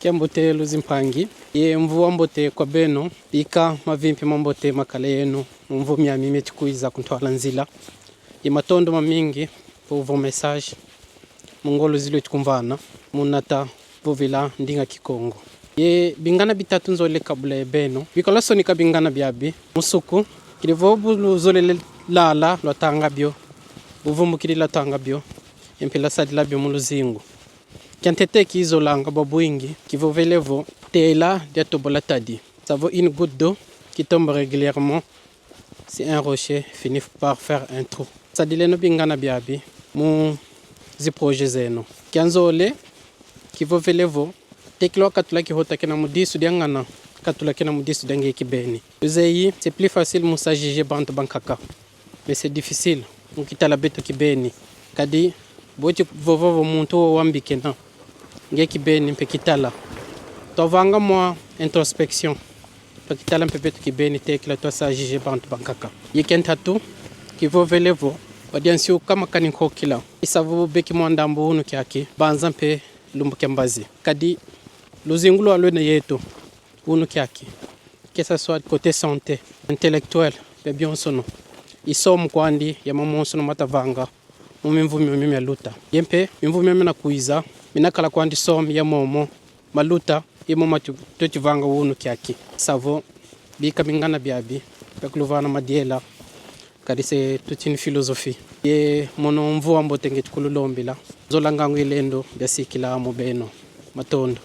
Kiambote luzimpangi ye mvua mbote kwa beno ika mavimpi mambote makale yenu mvumi ya mime chikuiza kuntwala nzila ye matondo mamingi po message mungolo zilo chikumvana munata vovila ndinga kikongo ye bingana bitatu nzole kabula ye beno bikola sonika bingana biabi musuku kilivobu luzole lala lotanga bio buvumu kilila tanga bio empela sadila bio muluzingu Kantete qui isolanga babouingi qui vaut velevo tela de tobolatadi. Ça vaut une goutte d'eau qui tombe régulièrement. C'est un rocher finit par faire un trou. Ça dit no bingana biabi mon zi projet zeno. Kianzole qui vaut velevo teklo katula ki hota kena mudisu diangana katula kena mudisu dange kibeni. Uzeyi c'est plus facile musa jije bande bankaka. Mais c'est difficile mukita la beto kibeni. Kadi boti vovo muntu wambikena. Ngeki beni mpekitala tovanga moi introspection pekitala mpepetu kibeni tekila to sa jije bantu bankaka yekentatu kivo velevo audience kama kani kokila isavu beki mwandambo unu kyaki banza mpe lumbuke mbazi kadi luzingulo alwene yetu unu kyaki que ça soit côté santé intellectuel pe bien sono isomu kwandi ya mamonso no matavanga mumimvumi mimi ya luta yempe mimvumi mimi na kuiza minakala kwandi som ya momo maluta yemo matu totivanga wunu kyaki savo bika bingana biabi pekluvana madiela kadi c'est toute une philosophie ye mono mvua mbote ngetikululombila zolangangu ilendo besikila mo beno matondo